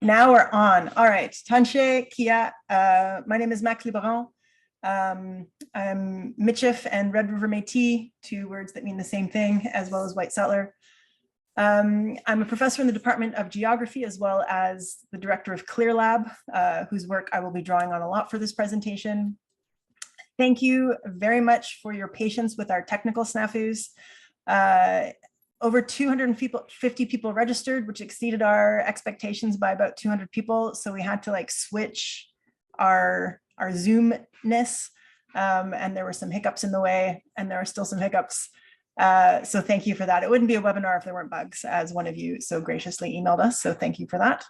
Now we're on. All right. Tanche, Kia. My name is Max Liboiron. I'm Michif and Red River Métis, two words that mean the same thing, as well as white settler. I'm a professor in the Department of Geography, as well as the director of ClearLab, whose work I will be drawing on a lot for this presentation. Thank you very much for your patience with our technical snafus. Over 250 people registered, which exceeded our expectations by about 200 people. So we had to like switch our Zoom-ness, and there were some hiccups in the way, and there are still some hiccups. So thank you for that. It wouldn't be a webinar if there weren't bugs, as one of you so graciously emailed us. So thank you for that.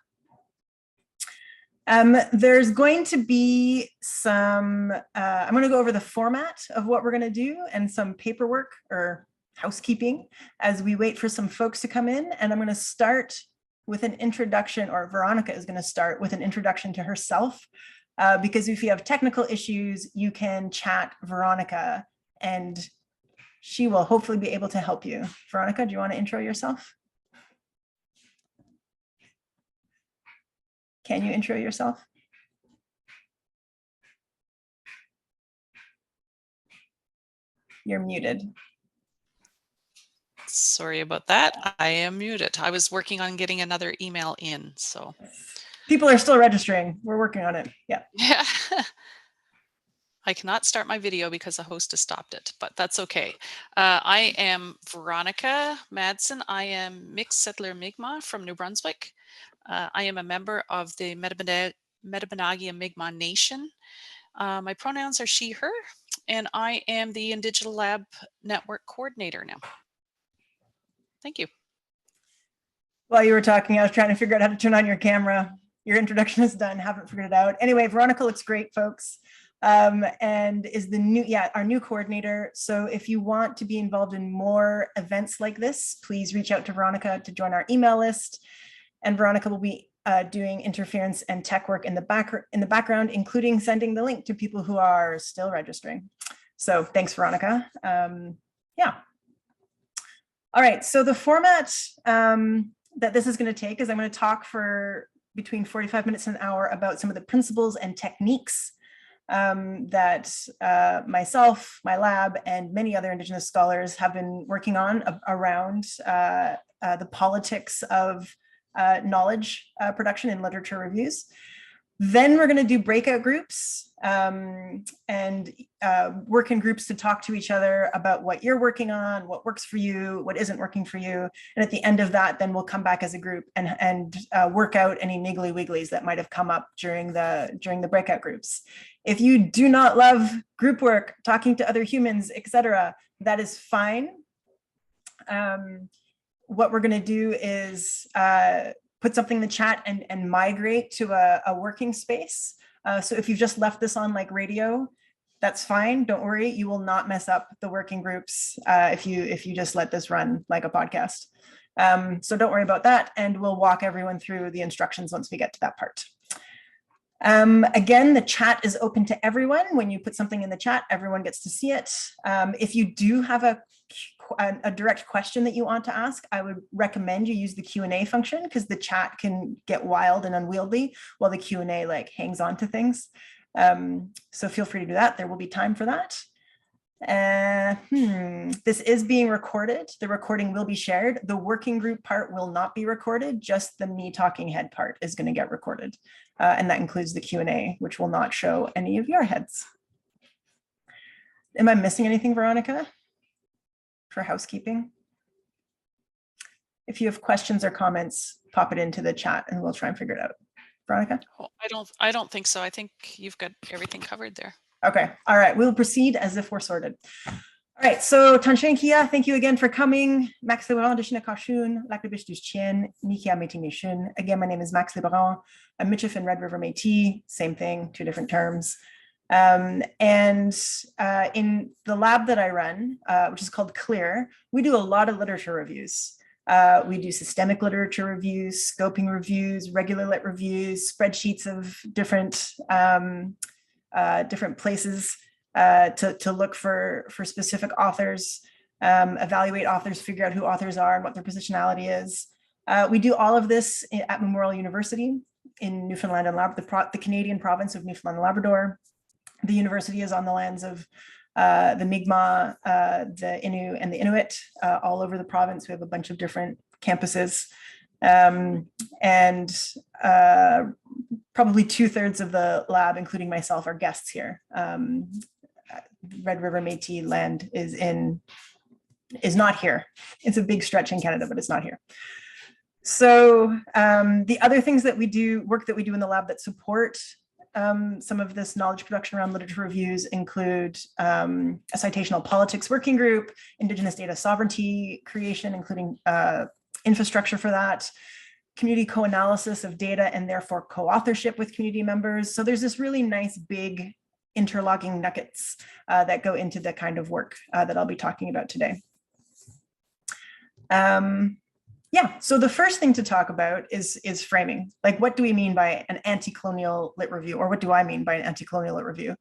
There's going to be some, I'm going to go over the format of what we're going to do and some paperwork or housekeeping as we wait for some folks to come in. And I'm going to start with an introduction, or Veronica is going to start with an introduction to herself, because if you have technical issues, you can chat Veronica and she will hopefully be able to help you. Veronica, do you want to intro yourself? Can you intro yourself? You're muted. Sorry about that. I am muted. I was working on getting another email in, so. People are still registering. We're working on it. Yeah. Yeah. I cannot start my video because the host has stopped it, but that's okay. I am Veronica Madsen. I am mixed settler Mi'kmaq from New Brunswick. I am a member of the Metabenagi Mi'kmaq Nation. My pronouns are she, her, and I am the IndigeLab Network coordinator now. Thank you. While you were talking, I was trying to figure out how to turn on your camera. Your introduction is done. Haven't figured it out. Anyway, Veronica looks great, folks, and is the new, our new coordinator. So if you want to be involved in more events like this, please reach out to Veronica to join our email list. And Veronica will be doing interference and tech work in the background, including sending the link to people who are still registering. So thanks, Veronica. Yeah. All right, so the format that this is going to take is I'm going to talk for between 45 minutes and an hour about some of the principles and techniques that myself, my lab, and many other Indigenous scholars have been working on around the politics of knowledge production and literature reviews. Then we're going to do breakout groups and work in groups to talk to each other about what you're working on, what works for you, what isn't working for you. And at the end of that, then we'll come back as a group and work out any niggly wigglies that might have come up during the breakout groups. If you do not love group work, talking to other humans, etc., that is fine. What we're going to do is put something in the chat and migrate to a working space. So if you've just left this on like radio, that's fine. Don't worry, you will not mess up the working groups if you just let this run like a podcast. So don't worry about that, and we'll walk everyone through the instructions once we get to that part. Again, the chat is open to everyone. When you put something in the chat, everyone gets to see it. If you do have a direct question that you want to ask, I would recommend you use the Q&A function, because the chat can get wild and unwieldy while the Q&A like hangs on to things. So feel free to do that. There will be time for that. This is being recorded. The recording will be shared. The working group part will not be recorded. Just the me talking head part is going to get recorded. And that includes the Q&A, which will not show any of your heads. Am I missing anything, Veronica, for housekeeping? If you have questions or comments, pop it into the chat and we'll try and figure it out. Veronica? Oh, I don't think so. I think you've got everything covered there. Okay. All right. We'll proceed as if we're sorted. All right. So Tanche Kia, thank you again for coming. Max Liboiron de Chinakashun, Laklabish du Chien, Nikia Metinishun. Again, my name is Max Liboiron. I'm Michif and Red River Métis. Same thing, two different terms. In the lab that I run, which is called CLEAR, we do a lot of literature reviews. We do systemic literature reviews, scoping reviews, regular lit reviews, spreadsheets of different places to look for specific authors, evaluate authors, figure out who authors are and what their positionality is. We do all of this at Memorial University. in Newfoundland and Labrador, the Canadian province of Newfoundland and Labrador. The university is on the lands of the Mi'kmaq, the Innu, and the Inuit all over the province. We have a bunch of different campuses. And probably 2/3 of the lab, including myself, are guests here. Red River Métis land is not here. It's a big stretch in Canada, but it's not here. So the other things that we do, work that we do in the lab that support some of this knowledge production around literature reviews include a citational politics working group, Indigenous data sovereignty creation, including infrastructure for that, community co-analysis of data and therefore co-authorship with community members. So there's this really nice big interlocking nuggets that go into the kind of work that I'll be talking about today. Yeah, so the first thing to talk about is framing. Like, what do we mean by an anti-colonial lit review, or what do I mean by an anti-colonial lit review?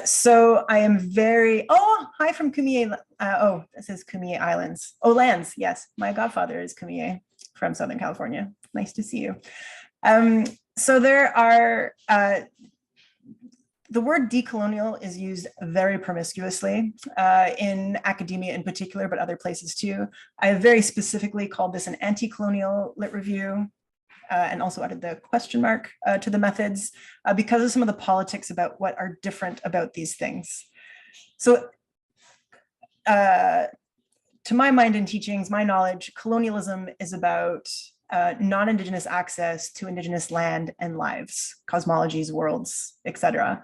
So I am hi from Kumeyaay. Oh, it says Kumeyaay Islands. Oh, lands, yes. My godfather is Kumeyaay from Southern California. Nice to see you. So there are, the word decolonial is used very promiscuously in academia in particular, but other places too. I have very specifically called this an anti-colonial lit review and also added the question mark to the methods because of some of the politics about what are different about these things. So to my mind and teachings, my knowledge, colonialism is about non-Indigenous access to Indigenous land and lives, cosmologies, worlds, etc.,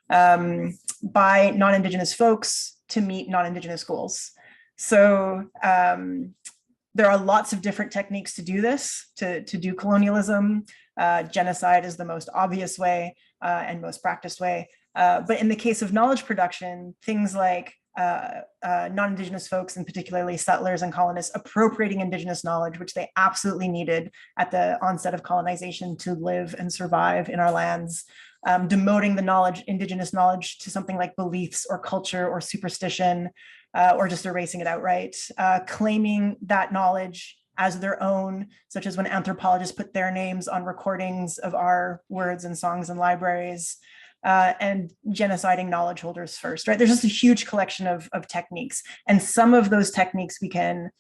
by non-Indigenous folks to meet non-Indigenous goals. So there are lots of different techniques to do this, to do colonialism. Genocide is the most obvious way and most practiced way. But in the case of knowledge production, things like non-Indigenous folks, and particularly settlers and colonists, appropriating Indigenous knowledge, which they absolutely needed at the onset of colonization to live and survive in our lands, demoting the knowledge, Indigenous knowledge, to something like beliefs or culture or superstition, or just erasing it outright, claiming that knowledge as their own, such as when anthropologists put their names on recordings of our words and songs in libraries, and genociding knowledge holders first, right? There's just a huge collection of techniques. And some of those techniques we can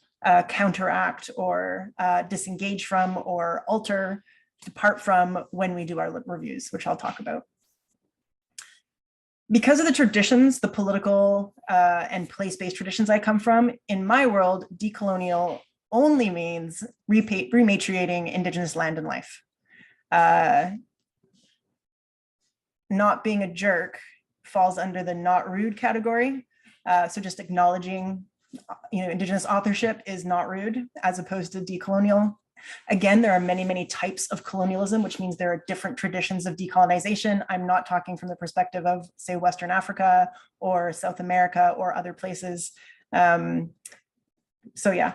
counteract or disengage from or alter, depart from when we do our lit reviews, which I'll talk about. Because of the traditions, the political and place-based traditions I come from, in my world, decolonial only means rematriating Indigenous land and life. Not being a jerk falls under the not rude category. So just acknowledging, Indigenous authorship is not rude as opposed to decolonial. Again, there are many, many types of colonialism, which means there are different traditions of decolonization. I'm not talking from the perspective of, say, Western Africa or South America or other places. So yeah.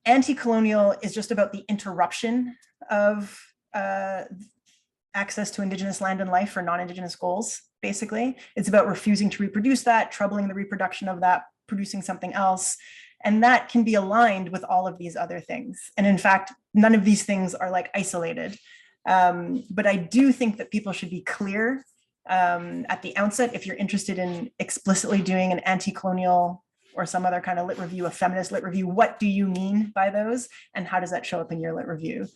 Anti-colonial is just about the interruption of access to Indigenous land and life for non-Indigenous goals, basically. It's about refusing to reproduce that, troubling the reproduction of that, producing something else. And that can be aligned with all of these other things. And in fact, none of these things are like isolated. But I do think that people should be clear at the outset, if you're interested in explicitly doing an anti-colonial or some other kind of lit review, a feminist lit review, what do you mean by those? And how does that show up in your lit review?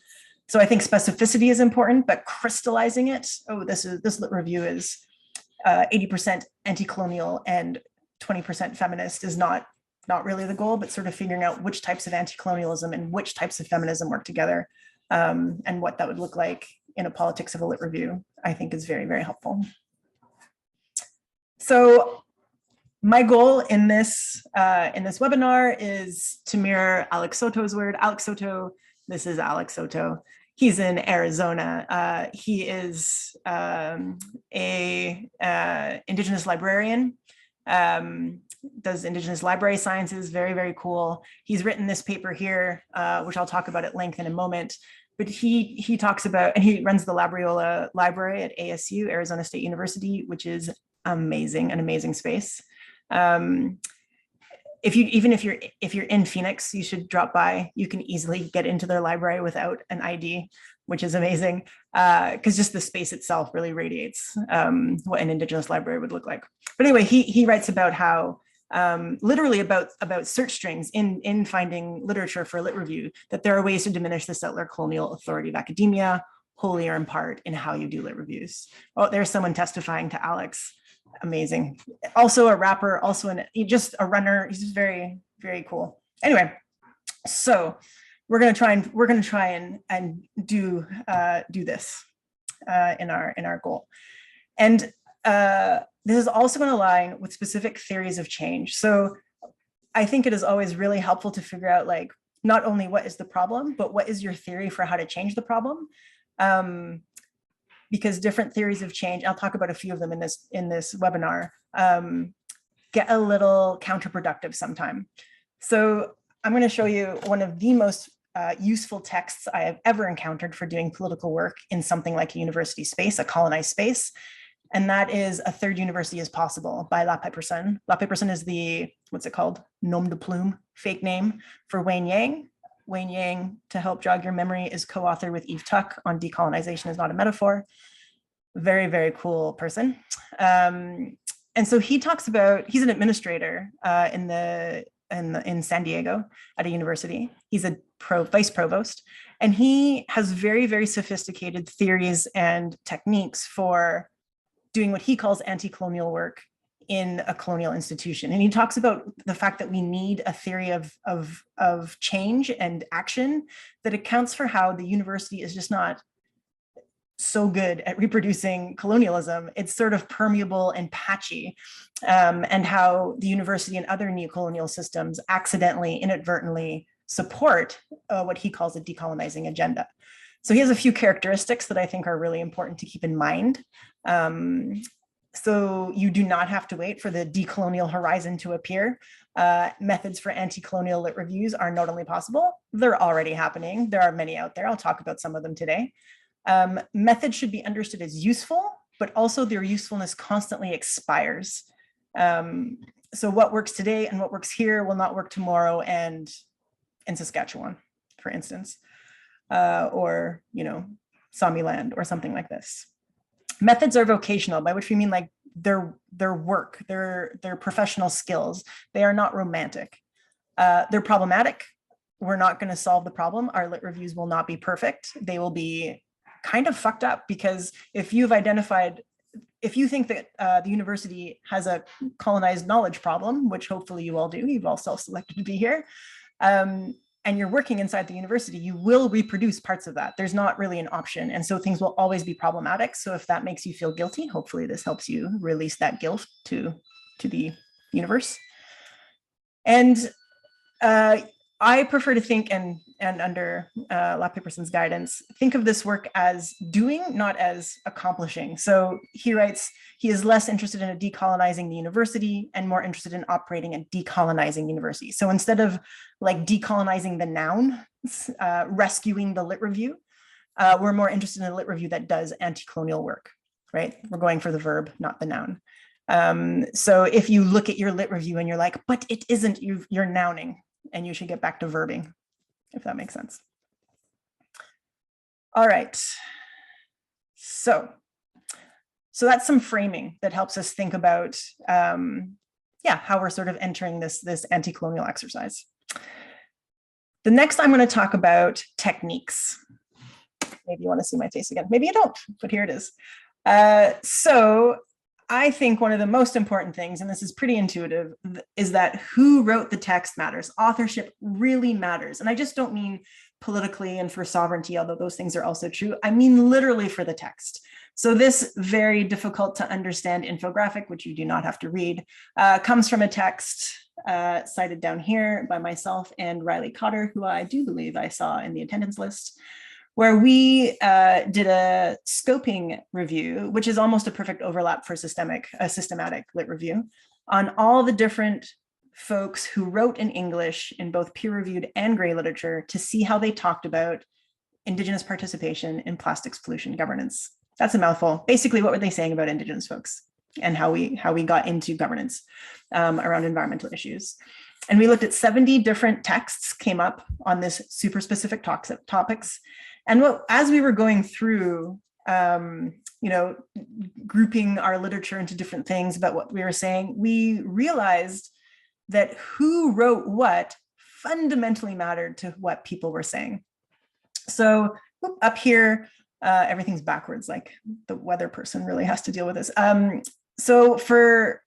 So I think specificity is important, but crystallizing it, this lit review is 80% anti-colonial and 20% feminist is not really the goal, but sort of figuring out which types of anti-colonialism and which types of feminism work together, and what that would look like in a politics of a lit review, I think is very, very helpful. So my goal in this webinar is to mirror Alex Soto's word. Alex Soto, this is Alex Soto. He's in Arizona. He is a Indigenous librarian, does Indigenous library sciences, very, very cool. He's written this paper here, which I'll talk about at length in a moment, but he talks about, and he runs the Labriola Library at ASU, Arizona State University, which is amazing, an amazing space. even if you're in Phoenix, you should drop by. You can easily get into their library without an ID, which is amazing, because just the space itself really radiates what an Indigenous library would look like. But anyway, he writes about how literally about search strings in finding literature for lit review, that there are ways to diminish the settler-colonial authority of academia, wholly or in part, in how you do lit reviews. Oh, there's someone testifying to Alex. Amazing. Also a rapper, also just a runner. He's just very, very cool. Anyway, so we're gonna try and do this in our goal. And this is also going to align with specific theories of change. So I think it is always really helpful to figure out, like, not only what is the problem, but what is your theory for how to change the problem? Because different theories of change, I'll talk about a few of them in this webinar, get a little counterproductive sometime. So I'm going to show you one of the most useful texts I have ever encountered for doing political work in something like a university space, a colonized space. And that is A Third University is Possible by La Piperson. La Piperson is the, what's it called? Nom de plume, fake name for Wayne Yang. Wayne Yang, to help jog your memory, is co-author with Eve Tuck on Decolonization is Not a Metaphor. Very, very cool person. And so he talks about, he's an administrator in San Diego at a university. He's a vice provost, and he has very, very sophisticated theories and techniques for doing what he calls anti-colonial work in a colonial institution. And he talks about the fact that we need a theory of change and action that accounts for how the university is just not so good at reproducing colonialism. It's sort of permeable and patchy, and how the university and other neo-colonial systems accidentally, inadvertently support what he calls a decolonizing agenda. So he has a few characteristics that I think are really important to keep in mind. So you do not have to wait for the decolonial horizon to appear. Methods for anti-colonial lit reviews are not only possible, they're already happening. There are many out there. I'll talk about some of them today. Methods should be understood as useful, but also their usefulness constantly expires. So what works today and what works here will not work tomorrow and in Saskatchewan, for instance, or, you know, Sami land or something like this. Methods are vocational, by which we mean like their work, their professional skills. They are not romantic. They're problematic. We're not going to solve the problem. Our lit reviews will not be perfect. They will be kind of fucked up, because if you've identified, if you think that the university has a colonized knowledge problem, which hopefully you all do, you've all self-selected to be here, and you're working inside the university, you will reproduce parts of that. There's not really an option. And so things will always be problematic. So if that makes you feel guilty, hopefully this helps you release that guilt to the universe. And I prefer to think, and under La Piperson's guidance, think of this work as doing, not as accomplishing. So he writes, he is less interested in decolonizing the university and more interested in operating a decolonizing university. So instead of like decolonizing the noun, rescuing the lit review, we're more interested in a lit review that does anti-colonial work, right? We're going for the verb, not the noun. So if you look at your lit review and you're like, but it isn't, you're nouning, and you should get back to verbing, if that makes sense. All right. So that's some framing that helps us think about, how we're sort of entering this anti-colonial exercise. The next, I'm going to talk about techniques. Maybe you want to see my face again. Maybe you don't, but here it is. So I think one of the most important things, and this is pretty intuitive, is that who wrote the text matters. Authorship really matters. And I just don't mean politically and for sovereignty, although those things are also true. I mean literally for the text. So this very difficult to understand infographic, which you do not have to read, comes from a text cited down here by myself and Riley Cotter, who I do believe I saw in the attendance list, where we did a scoping review, which is almost a perfect overlap for a systematic lit review, on all the different folks who wrote in English in both peer-reviewed and gray literature to see how they talked about Indigenous participation in plastics pollution governance. That's a mouthful. Basically, what were they saying about Indigenous folks and how we got into governance around environmental issues? And we looked at 70 different texts came up on this super specific topics. And as we were going through, grouping our literature into different things about what we were saying, we realized that who wrote what fundamentally mattered to what people were saying. So up here, everything's backwards, like the weather person really has to deal with this. So for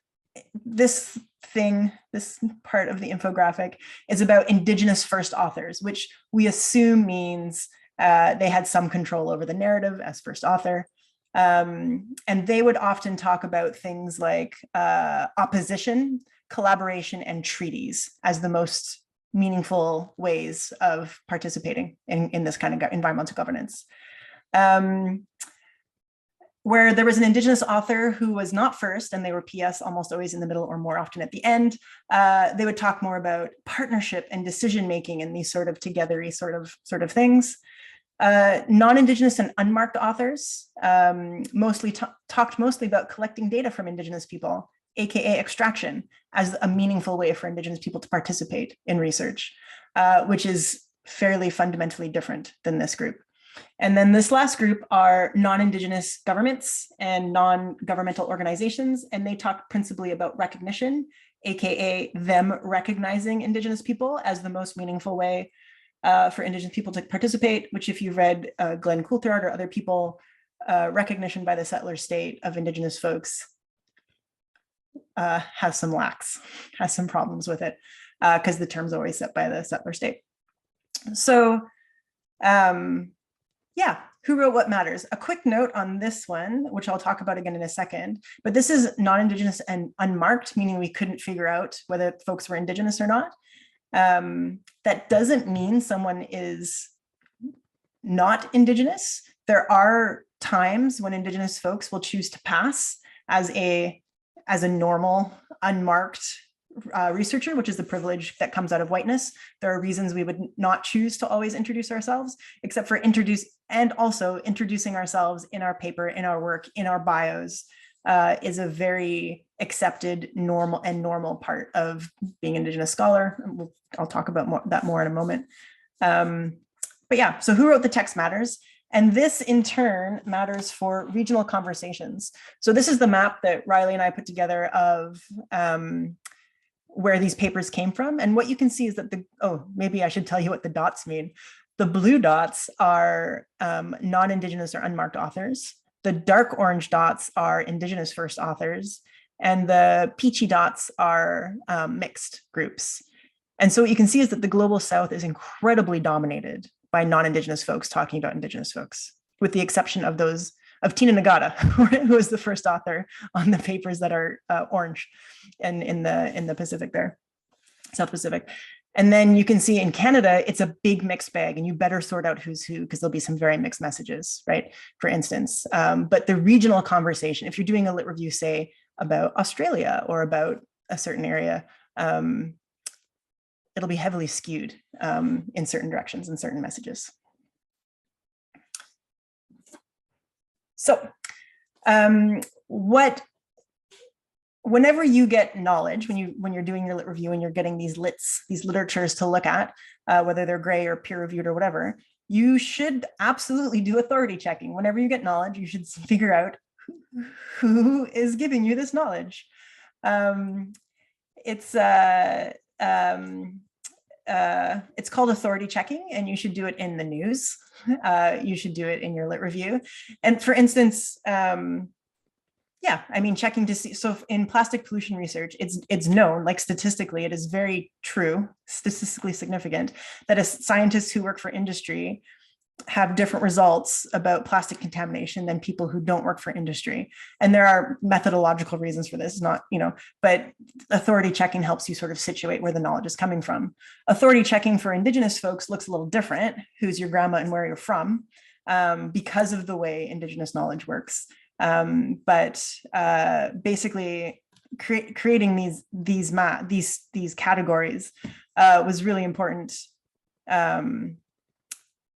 this thing, this part of the infographic is about Indigenous first authors, which we assume means they had some control over the narrative as first author. And they would often talk about things like opposition, collaboration, and treaties as the most meaningful ways of participating in this kind of environmental governance. Where there was an Indigenous author who was not first, and they were PS almost always in the middle or more often at the end, they would talk more about partnership and decision-making and these sort of togethery sort of things. Non-Indigenous and unmarked authors talked mostly about collecting data from Indigenous people, AKA extraction, as a meaningful way for Indigenous people to participate in research, which is fairly fundamentally different than this group. And then this last group are non-Indigenous governments and non-governmental organizations, and they talk principally about recognition, AKA them recognizing Indigenous people as the most meaningful way for Indigenous people to participate, which if you've read Glenn Coulthard or other people, recognition by the settler state of Indigenous folks has some lacks, has some problems with it, because the term's always set by the settler state. So, yeah, who wrote what matters? A quick note on this one, which I'll talk about again in a second, but this is non-Indigenous and unmarked, meaning we couldn't figure out whether folks were Indigenous or not. That doesn't mean someone is not Indigenous. There are times when Indigenous folks will choose to pass as a normal, unmarked researcher, which is the privilege that comes out of whiteness. There are reasons we would not choose to always introduce ourselves, except for introducing ourselves in our paper, in our work, in our bios, is a very accepted, normal part of being Indigenous scholar. I'll talk about that more in a moment. But yeah, so who wrote the text matters. And this in turn matters for regional conversations. So this is the map that Riley and I put together of where these papers came from. And what you can see is that maybe I should tell you what the dots mean. The blue dots are non-Indigenous or unmarked authors. The dark orange dots are Indigenous first authors. And the peachy dots are mixed groups. And so what you can see is that the global South is incredibly dominated by non-Indigenous folks talking about Indigenous folks, with the exception of Tina Nagata, who was the first author on the papers that are orange and in the Pacific there, South Pacific. And then you can see in Canada, it's a big mixed bag, and you better sort out who's who, because there'll be some very mixed messages, right? For instance, but the regional conversation, if you're doing a lit review, say about Australia or about a certain area, it'll be heavily skewed in certain directions and certain messages. So whenever you get knowledge, when you're doing your lit review and you're getting these literatures to look at, whether they're gray or peer reviewed or whatever, you should absolutely do authority checking. Whenever you get knowledge, you should figure out who is giving you this knowledge. It's called authority checking, and you should do it in the news. You should do it in your lit review. And for instance, checking to see, so in plastic pollution research, it's known, like statistically, it is very true, statistically significant, that as scientists who work for industry have different results about plastic contamination than people who don't work for industry. And there are methodological reasons for this, but authority checking helps you sort of situate where the knowledge is coming from. Authority checking for Indigenous folks looks a little different, who's your grandma and where you're from, because of the way Indigenous knowledge works. Basically creating these categories was really important.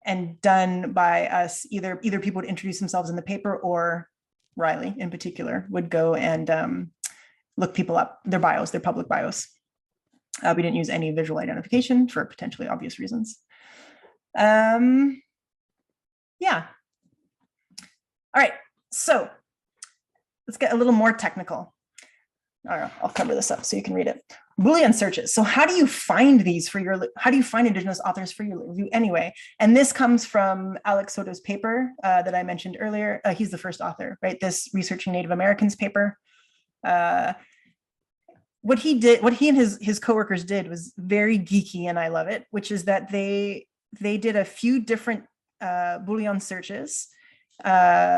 And done by us, either people would introduce themselves in the paper, or Riley in particular would go and look people up, their bios, their public bios. We didn't use any visual identification for potentially obvious reasons. Yeah. All right, so let's get a little more technical. All right, I'll cover this up so you can read it. Boolean searches. So how do you find these for your, how do you find Indigenous authors for your review anyway? And this comes from Alex Soto's paper that I mentioned earlier. He's the first author, right? This Researching Native Americans paper. What he and his coworkers did was very geeky, and I love it, which is that they did a few different Boolean searches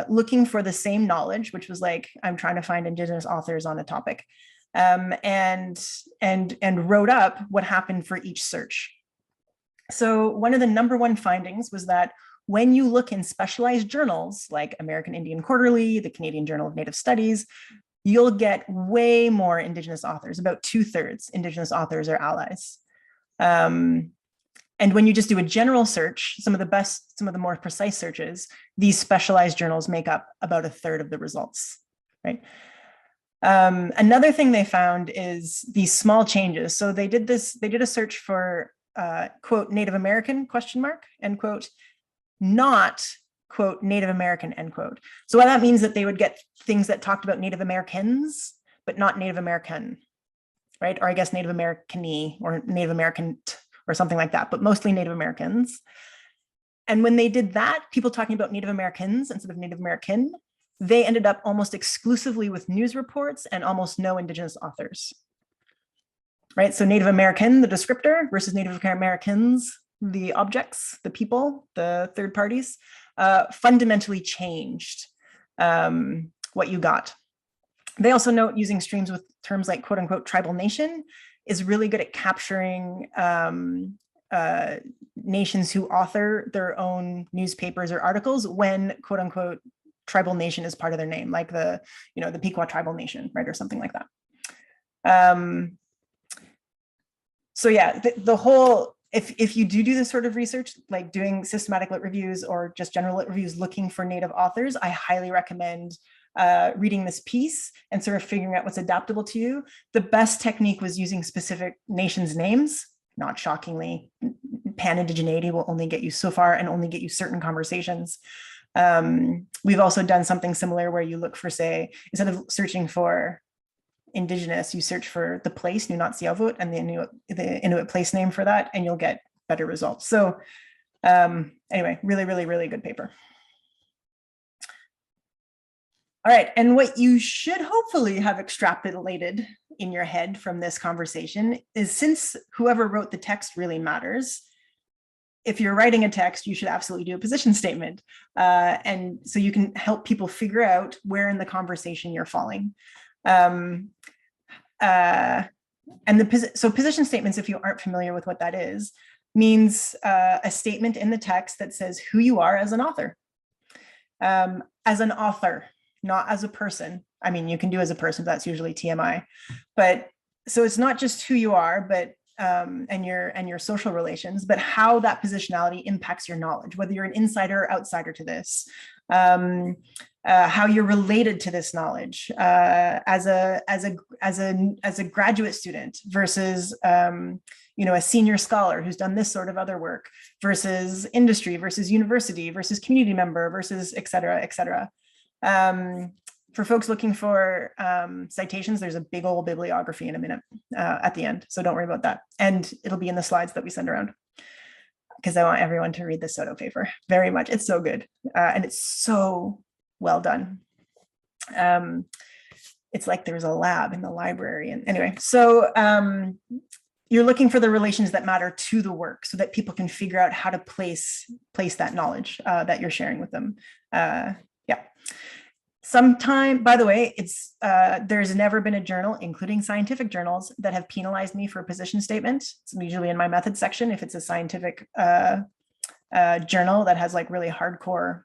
looking for the same knowledge, which was like, I'm trying to find Indigenous authors on a topic, and wrote up what happened for each search. So one of the #1 findings was that when you look in specialized journals like American Indian Quarterly, the Canadian Journal of Native Studies, you'll get way more Indigenous authors, about 2/3 Indigenous authors or allies. And when you just do a general search, some of the more precise searches, these specialized journals make up about 1/3 of the results, right? Another thing they found is these small changes. So they did a search for quote, Native American, question mark, end quote, not quote, Native American, end quote. So that means that they would get things that talked about Native Americans, but not Native American, right? Or I guess Native American-y or Native American or something like that, but mostly Native Americans. And when they did that, people talking about Native Americans instead of Native American, they ended up almost exclusively with news reports and almost no Indigenous authors, right? So Native American, the descriptor, versus Native Americans, the objects, the people, the third parties, fundamentally changed what you got. They also note using streams with terms like quote unquote tribal nation is really good at capturing nations who author their own newspapers or articles when quote unquote tribal nation is part of their name, like the Pequot tribal nation, right, or something like that. So yeah, the whole, if you do this sort of research, like doing systematic lit reviews or just general lit reviews looking for Native authors, I highly recommend reading this piece and sort of figuring out what's adaptable to you. The best technique was using specific nations' names. Not shockingly, pan-indigeneity will only get you so far and only get you certain conversations. We've also done something similar where you look for, say, instead of searching for Indigenous, you search for the place, Nunatsiavut, and the Inuit place name for that, and you'll get better results. So anyway, really, really, really good paper. All right, and what you should hopefully have extrapolated in your head from this conversation is, since whoever wrote the text really matters, if you're writing a text, you should absolutely do a position statement. And so you can help people figure out where in the conversation you're falling. So position statements, if you aren't familiar with what that is, means a statement in the text that says who you are as an author. Not as a person. I mean, you can do as a person, that's usually TMI. But so it's not just who you are, but and your social relations, but how that positionality impacts your knowledge, whether you're an insider or outsider to this, how you're related to this knowledge as a graduate student versus a senior scholar who's done this sort of other work versus industry versus university versus community member versus et cetera, et cetera. For folks looking for citations, there's a big old bibliography in a minute at the end, so don't worry about that. And it'll be in the slides that we send around, because I want everyone to read the Soto paper very much. It's so good, and it's so well done. It's like there's a lab in the library. And anyway, so you're looking for the relations that matter to the work so that people can figure out how to place that knowledge that you're sharing with them. Yeah. Sometime, by the way, it's there's never been a journal, including scientific journals, that have penalized me for a position statement. It's usually in my methods section if it's a scientific journal that has like really hardcore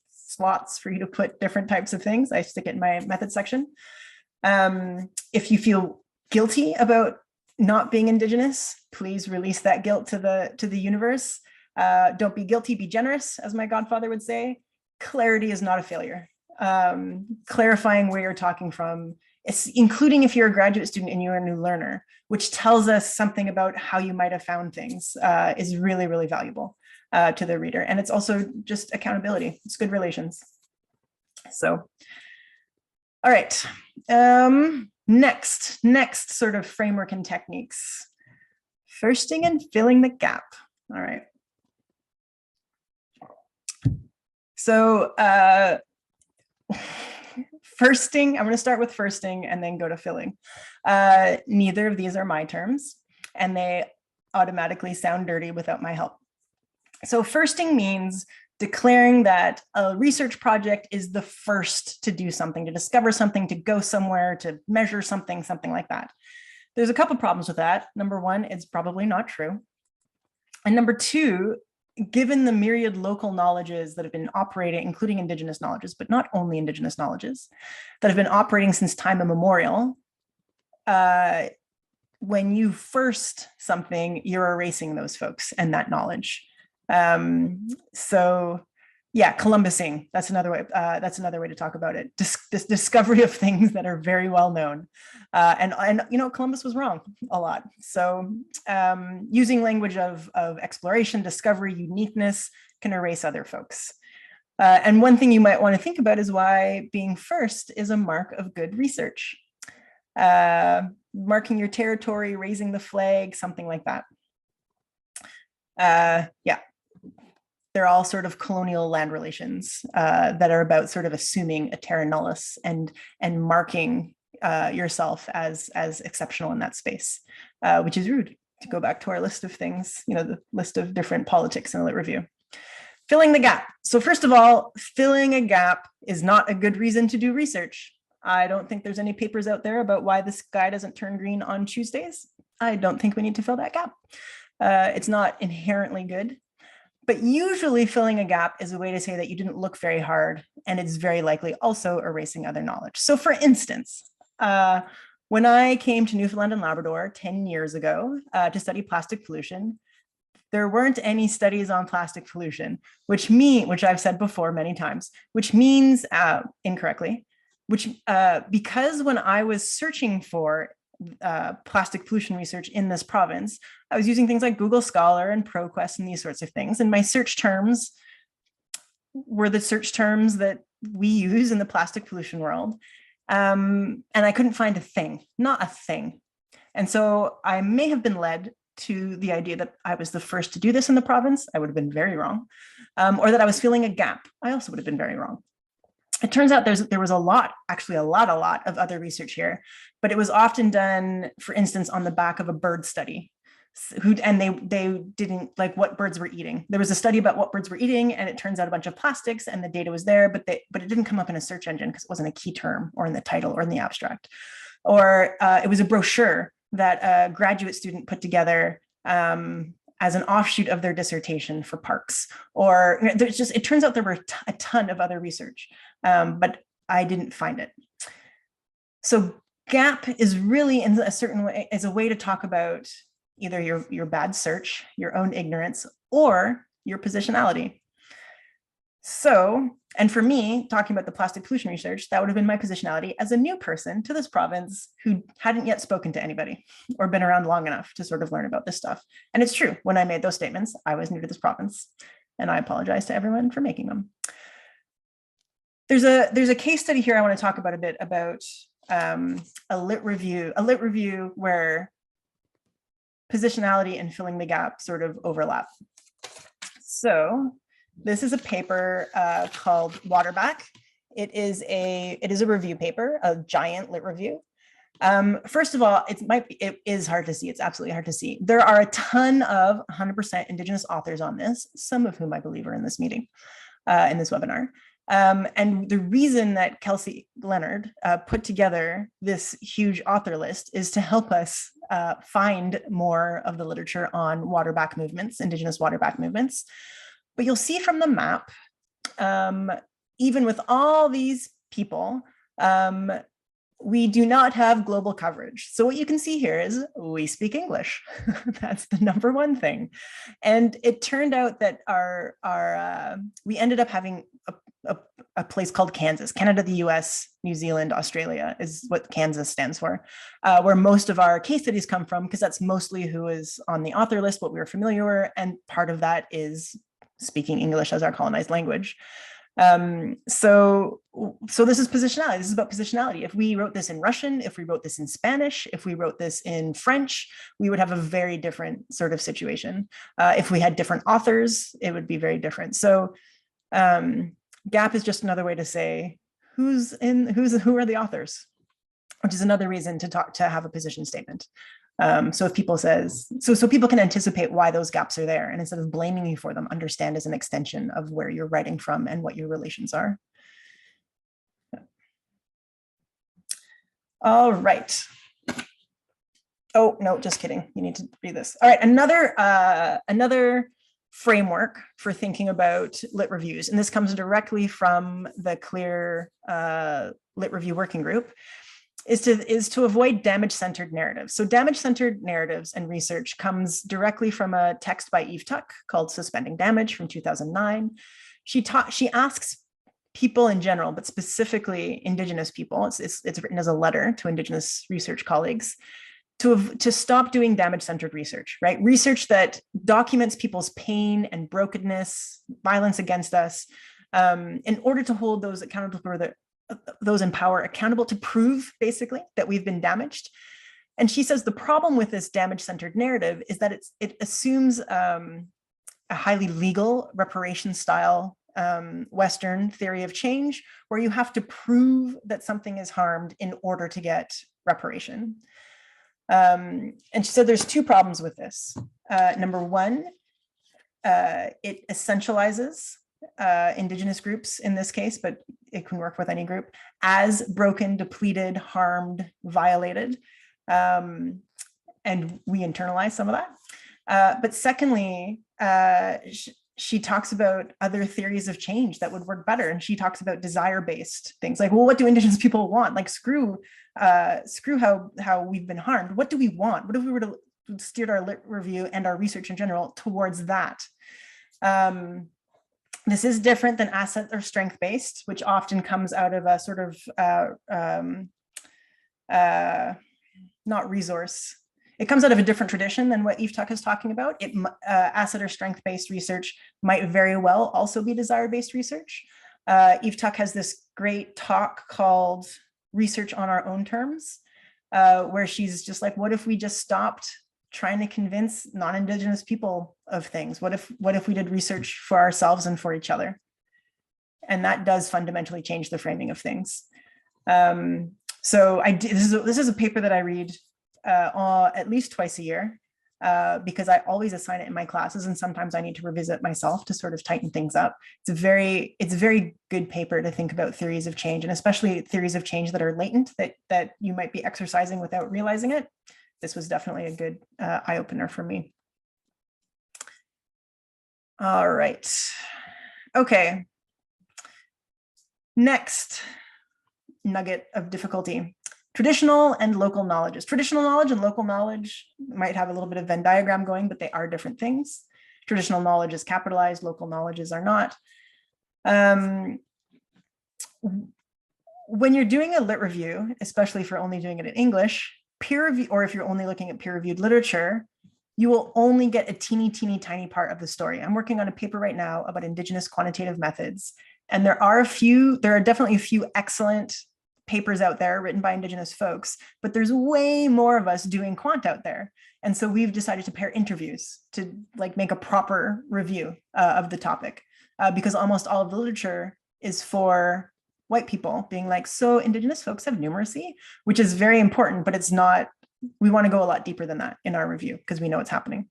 slots for you to put different types of things. I stick it in my methods section. If you feel guilty about not being Indigenous, please release that guilt to the universe. Don't be guilty, be generous, as my godfather would say. Clarity is not a failure. Clarifying where you're talking from including if you're a graduate student and you're a new learner, which tells us something about how you might have found things, is really, really valuable to the reader. And it's also just accountability. It's good relations. So, all right. Next sort of framework and techniques. Firsting and filling the gap. All right. So firsting, I'm going to start with firsting and then go to filling. Neither of these are my terms, and they automatically sound dirty without my help. So firsting means declaring that a research project is the first to do something, to discover something, to go somewhere, to measure something, something like that. There's a couple problems with that. Number one, it's probably not true. And number two, given the myriad local knowledges that have been operating, including Indigenous knowledges, but not only Indigenous knowledges, that have been operating since time immemorial, when you first something, you're erasing those folks and that knowledge. So yeah, Columbusing, that's another way to talk about it. This discovery of things that are very well known. And you know, Columbus was wrong a lot. So using language of exploration, discovery, uniqueness can erase other folks. And one thing you might want to think about is why being first is a mark of good research. Marking your territory, raising the flag, something like that. Yeah. They're all sort of colonial land relations that are about sort of assuming a terra nullis and marking yourself as exceptional in that space, which is rude. To go back to our list of things, you know, the list of different politics in a lit review. Filling the gap. So first of all, filling a gap is not a good reason to do research. I don't think there's any papers out there about why the sky doesn't turn green on Tuesdays. I don't think we need to fill that gap. It's not inherently good. But usually filling a gap is a way to say that you didn't look very hard, and it's very likely also erasing other knowledge. So for instance, when I came to Newfoundland and Labrador 10 years ago to study plastic pollution, there weren't any studies on plastic pollution, which I've said before many times, which means incorrectly, because when I was searching for plastic pollution research in this province, I was using things like Google Scholar and ProQuest and these sorts of things. And my search terms were the search terms that we use in the plastic pollution world. And I couldn't find a thing, not a thing. And so I may have been led to the idea that I was the first to do this in the province. I would have been very wrong. Or that I was filling a gap. I also would have been very wrong. It turns out there was a lot of other research here, but it was often done, for instance, on the back of a bird study. And they didn't like what birds were eating. There was a study about what birds were eating, and it turns out a bunch of plastics, and the data was there, but it didn't come up in a search engine because it wasn't a key term or in the title or in the abstract. Or it was a brochure that a graduate student put together as an offshoot of their dissertation for parks. Or it turns out there were a ton of other research, but I didn't find it. So gap is really, in a certain way, is a way to talk about either your bad search, your own ignorance, or your positionality. So, and for me, talking about the plastic pollution research, that would have been my positionality as a new person to this province who hadn't yet spoken to anybody or been around long enough to sort of learn about this stuff. And it's true, when I made those statements, I was new to this province, and I apologize to everyone for making them. There's a case study here I want to talk about a bit about a lit review where positionality and filling the gap sort of overlap. So this is a paper called Waterback. It is a review paper, a giant lit review. First of all, it is hard to see. It's absolutely hard to see. There are a ton of 100% Indigenous authors on this, some of whom I believe are in this meeting, in this webinar. And the reason that Kelsey Leonard put together this huge author list is to help us find more of the literature on waterback movements, Indigenous waterback movements. But you'll see from the map, even with all these people, we do not have global coverage. So what you can see here is we speak English. That's the number one thing. And it turned out that we ended up having a place called Kansas. Canada, the US, New Zealand, Australia is what Kansas stands for, where most of our case studies come from, because that's mostly who is on the author list, what we were familiar with, and part of that is speaking English as our colonized language. So this is positionality. This is about positionality. If we wrote this in Russian, if we wrote this in Spanish, if we wrote this in French, we would have a very different sort of situation. If we had different authors, it would be very different. So gap is just another way to say who are the authors, which is another reason to have a position statement. So if people so people can anticipate why those gaps are there, and instead of blaming you for them, understand as an extension of where you're writing from and what your relations are. All right. Oh, no, just kidding. You need to read this. All right, another framework for thinking about lit reviews, and this comes directly from the CLEAR Lit Review Working Group, is to avoid damage-centered narratives. So damage-centered narratives and research comes directly from a text by Eve Tuck called Suspending Damage from 2009. She asks people in general, but specifically Indigenous people, it's written as a letter to Indigenous research colleagues, to stop doing damage-centered research, right? Research that documents people's pain and brokenness, violence against us, in order to hold those accountable for those in power accountable, to prove basically that we've been damaged. And she says the problem with this damage-centered narrative is that it assumes a highly legal reparation style Western theory of change, where you have to prove that something is harmed in order to get reparation. And she said there's two problems with this. Number one, it essentializes Indigenous groups in this case, but it can work with any group, as broken, depleted, harmed, violated. And we internalize some of that. But secondly, she talks about other theories of change that would work better. And she talks about desire-based things like, well, what do Indigenous people want? Like screw how we've been harmed. What do we want? What if we were to steer our lit review and our research in general towards that? This is different than asset or strength-based, which often comes out of a sort of, not resource. It comes out of a different tradition than what Eve Tuck is talking about. Asset or strength-based research might very well also be desire-based research. Eve Tuck has this great talk called Research on Our Own Terms, where she's just like, what if we just stopped trying to convince non-Indigenous people of things? What if we did research for ourselves and for each other? And that does fundamentally change the framing of things. So this is a paper that I read at least twice a year, because I always assign it in my classes, and sometimes I need to revisit myself to sort of tighten things up. It's a very good paper to think about theories of change, and especially theories of change that are latent, that you might be exercising without realizing it. This was definitely a good eye-opener for me. All right. Okay. Next nugget of difficulty: traditional and local knowledges. Traditional knowledge and local knowledge might have a little bit of Venn diagram going, but they are different things. Traditional knowledge is capitalized, local knowledges are not. When you're doing a lit review, especially if you're only doing it in English, peer review, or if you're only looking at peer-reviewed literature, you will only get a teeny tiny part of the story. I'm working on a paper right now about Indigenous quantitative methods, and there are definitely a few excellent papers out there written by Indigenous folks, but there's way more of us doing quant out there. And so we've decided to pair interviews to like make a proper review of the topic, because almost all of the literature is for white people being like, so Indigenous folks have numeracy, which is very important, but it's not, we want to go a lot deeper than that in our review because we know it's happening.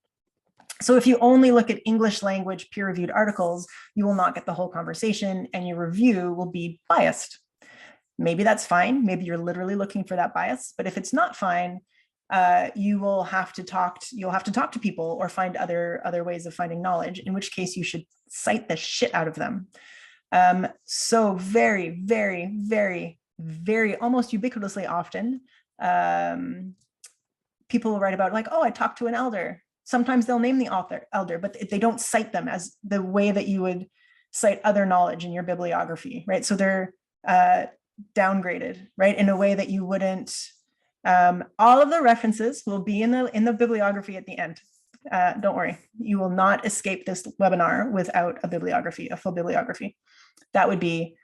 So if you only look at English language peer-reviewed articles, you will not get the whole conversation, and your review will be biased. Maybe that's fine. Maybe you're literally looking for that bias, but if it's not fine, you'll have to talk to people or find other ways of finding knowledge, in which case you should cite the shit out of them. So very, very, very, very, almost ubiquitously often, people will write about like, oh, I talked to an elder. Sometimes they'll name the elder, but they don't cite them as the way that you would cite other knowledge in your bibliography, right? So they're downgraded, right? In a way that you wouldn't, all of the references will be in the bibliography at the end. Don't worry, you will not escape this webinar without a bibliography, a full bibliography. That would be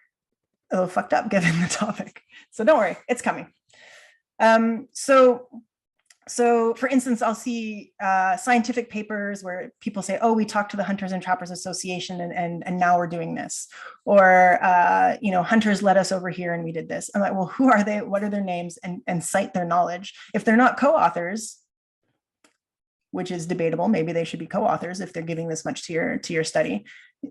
a little fucked up given the topic. So don't worry, it's coming. So for instance, I'll see scientific papers where people say, oh, we talked to the Hunters and Trappers Association and now we're doing this. Or, hunters led us over here and we did this. I'm like, well, who are they? What are their names? And cite their knowledge. If they're not co-authors, which is debatable, maybe they should be co-authors if they're giving this much to your study,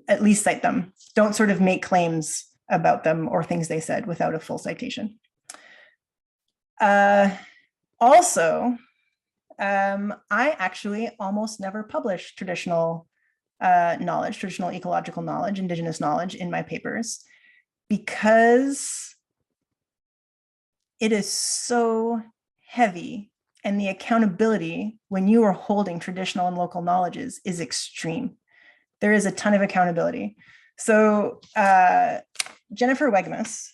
at least cite them. Don't sort of make claims about them or things they said without a full citation. Also, I actually almost never publish traditional knowledge, traditional ecological knowledge, Indigenous knowledge in my papers, because it is so heavy and the accountability when you are holding traditional and local knowledges is extreme. There is a ton of accountability. So Jennifer Wegemus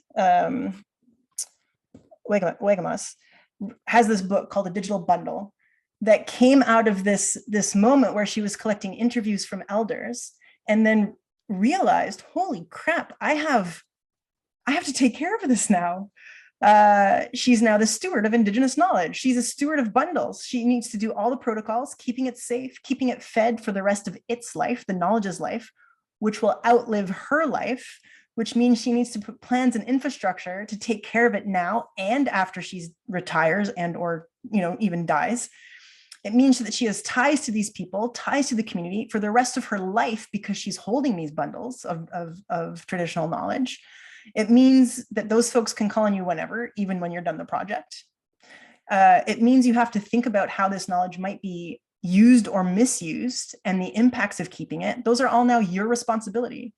has this book called A Digital Bundle that came out of this moment where she was collecting interviews from elders and then realized, holy crap, I have to take care of this now. She's now the steward of Indigenous knowledge. She's a steward of bundles. She needs to do all the protocols, keeping it safe, keeping it fed for the rest of its life, the knowledge's life, which will outlive her life, which means she needs to put plans and infrastructure to take care of it now and after she retires and or even dies. It means that she has ties to these people, ties to the community for the rest of her life because she's holding these bundles of traditional knowledge. It means that those folks can call on you whenever, even when you're done the project. It means you have to think about how this knowledge might be used or misused and the impacts of keeping it. Those are all now your responsibility.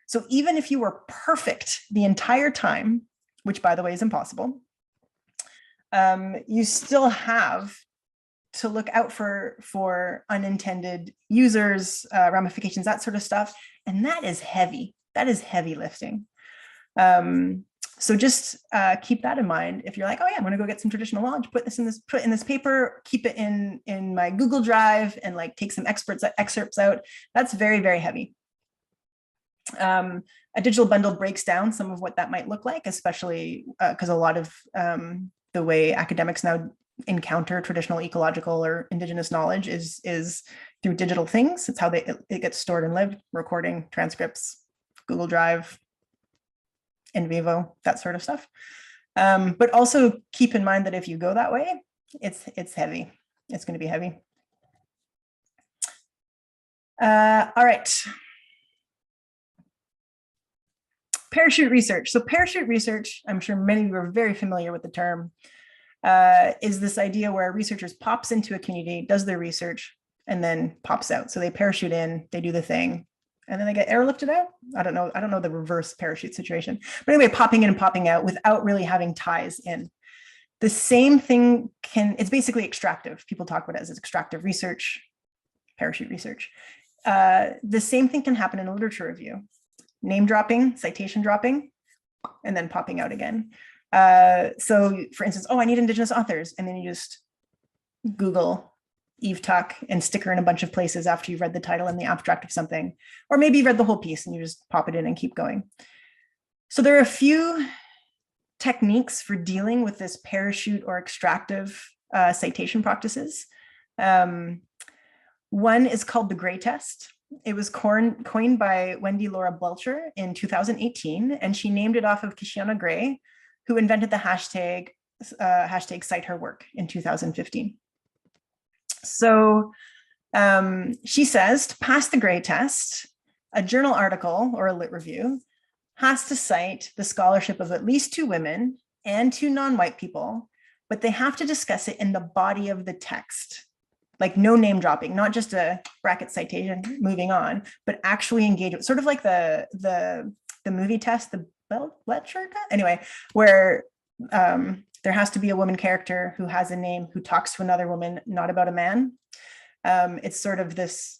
So even if you were perfect the entire time, which by the way is impossible, you still have to look out for unintended users, ramifications, that sort of stuff. And that is heavy. That is heavy lifting. So just keep that in mind. If you're like, oh yeah, I'm gonna go get some traditional knowledge, put in this paper, keep it in my Google Drive and like take some excerpts out. That's very, very heavy. A digital bundle breaks down some of what that might look like, especially because a lot of the way academics now encounter traditional ecological or Indigenous knowledge is through digital things. It's how it gets stored and lived, recording, transcripts, Google Drive, in vivo, that sort of stuff. But also keep in mind that if you go that way, it's heavy. It's going to be heavy. All right. Parachute research. So parachute research, I'm sure many of you are very familiar with the term, is this idea where researchers pops into a community, does their research, and then pops out. So they parachute in, they do the thing, and then they get airlifted out. I don't know the reverse parachute situation. But anyway, popping in and popping out without really having ties in. The same thing it's basically extractive. People talk about it as extractive research, parachute research. The same thing can happen in a literature review. Name dropping, citation dropping, and then popping out again. So for instance, oh, I need Indigenous authors. And then you just Google Eve Tuck and stick her in a bunch of places after you've read the title and the abstract of something, or maybe you read the whole piece and you just pop it in and keep going. So there are a few techniques for dealing with this parachute or extractive citation practices. One is called the gray test. It was coined by Wendy Laura Belcher in 2018, and she named it off of Kishiana Gray, who invented the hashtag cite her work in 2015. So she says to pass the gray test, a journal article or a lit review has to cite the scholarship of at least 2 women and 2 non-white people, but they have to discuss it in the body of the text. Like no name dropping, not just a bracket citation, moving on, but actually engage it. Sort of like the movie test, the Belcher test? Anyway, where there has to be a woman character who has a name, who talks to another woman, not about a man. It's sort of this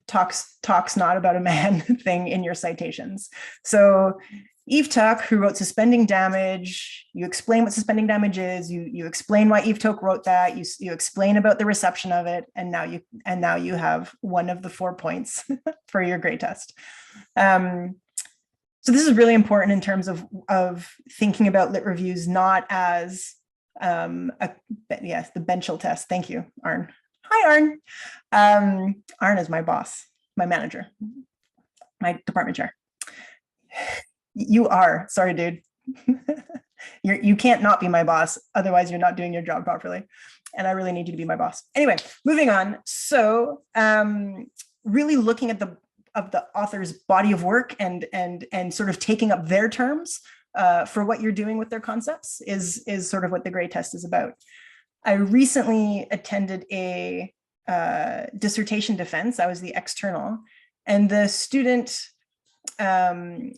talks not about a man thing in your citations. So Eve Tuck, who wrote Suspending Damage, you explain what suspending damage is, you explain why Eve Tuck wrote that, you explain about the reception of it, and now you have one of the 4 points for your grade test. So this is really important in terms of thinking about lit reviews not as yes, the Benchel test. Thank you, Arn. Hi, Arn. Arn is my boss, my manager, my department chair. You are, sorry, dude. You can't not be my boss. Otherwise, you're not doing your job properly. And I really need you to be my boss. Anyway, moving on. So really looking at the author's body of work and sort of taking up their terms for what you're doing with their concepts is sort of what the grade test is about. I recently attended a dissertation defense. I was the external, and the student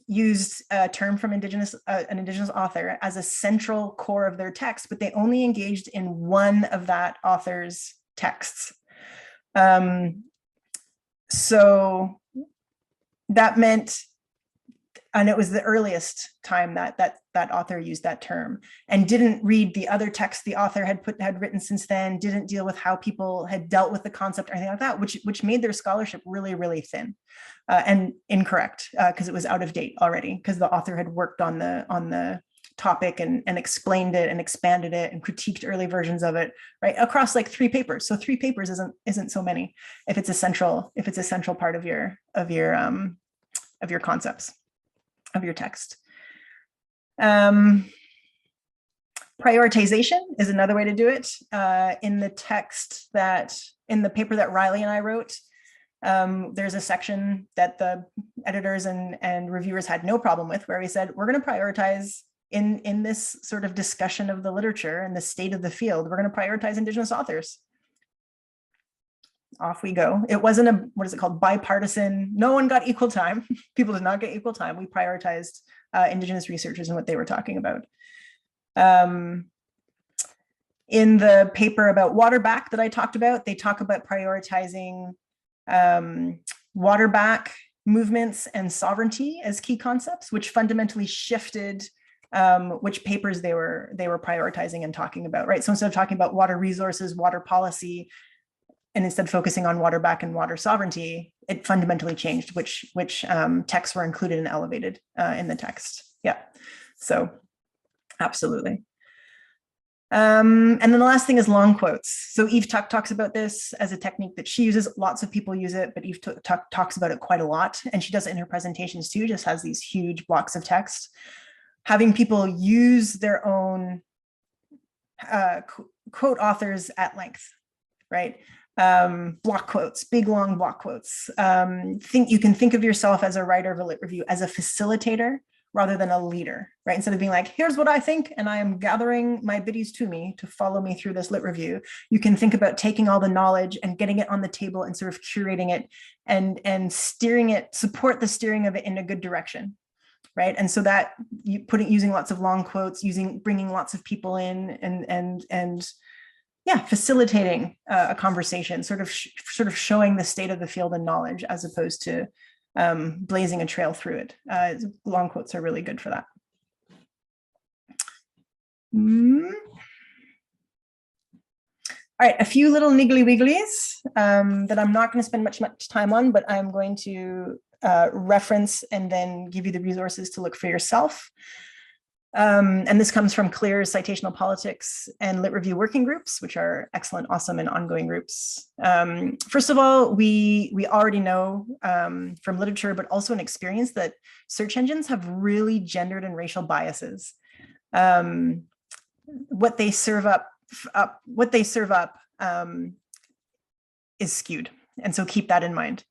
used a term from an Indigenous author as a central core of their text, but they only engaged in one of that author's texts. So that meant, and it was the earliest time that author used that term, and didn't read the other texts the author had written since then, didn't deal with how people had dealt with the concept or anything like that, which made their scholarship really, really thin and incorrect because it was out of date already, because the author had worked on the topic and explained it and expanded it and critiqued early versions of it, right, across like 3 papers. So 3 papers isn't so many if it's a central part of your concepts, of your text. Prioritization is another way to do it. In the paper that Riley and I wrote, there's a section that the editors and reviewers had no problem with, where we said, we're going to prioritize in this sort of discussion of the literature and the state of the field, we're going to prioritize Indigenous authors. Off we go. It wasn't a, what is it called, bipartisan, no one got equal time. People did not get equal time. We prioritized Indigenous researchers and what they were talking about. In the paper about waterback that I talked about, they talk about prioritizing waterback movements and sovereignty as key concepts, which fundamentally shifted which papers they were prioritizing and talking about, right? So instead of talking about water resources, water policy, and instead focusing on waterback and water sovereignty, it fundamentally changed which texts were included and elevated in the text. Yeah, so absolutely. And then the last thing is long quotes. So Eve Tuck talks about this as a technique that she uses. Lots of people use it, but Eve Tuck talks about it quite a lot. And she does it in her presentations too, just has these huge blocks of text. Having people use their own quote authors at length, right? Block quotes, big long block quotes. You can think of yourself as a writer of a lit review as a facilitator rather than a leader, right? Instead of being like, here's what I think, and I am gathering my biddies to me to follow me through this lit review. You can think about taking all the knowledge and getting it on the table and sort of curating it and steering it, support the steering of it in a good direction, right? And so that using lots of long quotes, bringing lots of people in and yeah, facilitating a conversation, sort of showing the state of the field and knowledge as opposed to blazing a trail through it. Long quotes are really good for that. All right, a few little niggly wigglies that I'm not going to spend much time on, but I'm going to reference and then give you the resources to look for yourself. And this comes from CLEAR's Citational Politics and Lit Review working groups, which are excellent, awesome, and ongoing groups. First of all, we already know from literature, but also in experience, that search engines have really gendered and racial biases. What they serve up is skewed, and so keep that in mind.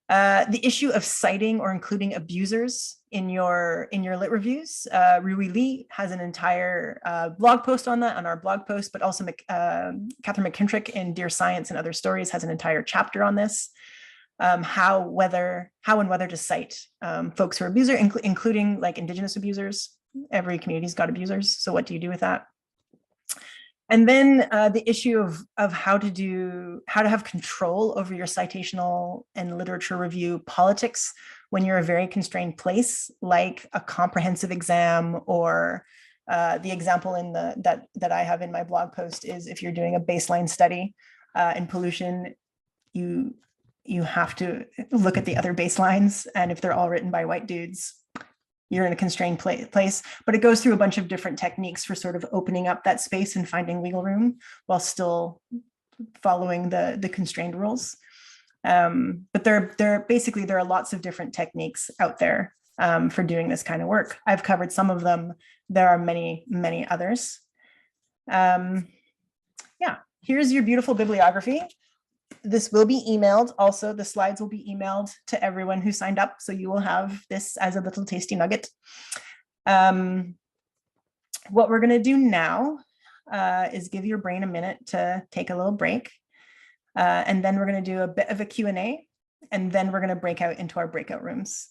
The issue of citing or including abusers in your lit reviews. Rui Lee has an entire blog post on that on our blog post, but also Catherine McKintrick in Dear Science and Other Stories has an entire chapter on this. How and whether to cite folks who are abusers, including like Indigenous abusers. Every community's got abusers, so what do you do with that? And then the issue of how to have control over your citational and literature review politics when you're a very constrained place, like a comprehensive exam, or the example in that I have in my blog post is if you're doing a baseline study in pollution, you have to look at the other baselines, and if they're all written by white dudes, you're in a constrained place, but it goes through a bunch of different techniques for sort of opening up that space and finding wiggle room while still following the constrained rules. But there are lots of different techniques out there for doing this kind of work. I've covered some of them. There are many, many others. Yeah, here's your beautiful bibliography. This will be emailed. Also, the slides will be emailed to everyone who signed up. So you will have this as a little tasty nugget. What we're going to do now is give your brain a minute to take a little break. And then we're going to do a bit of a Q&A. And then we're going to break out into our breakout rooms.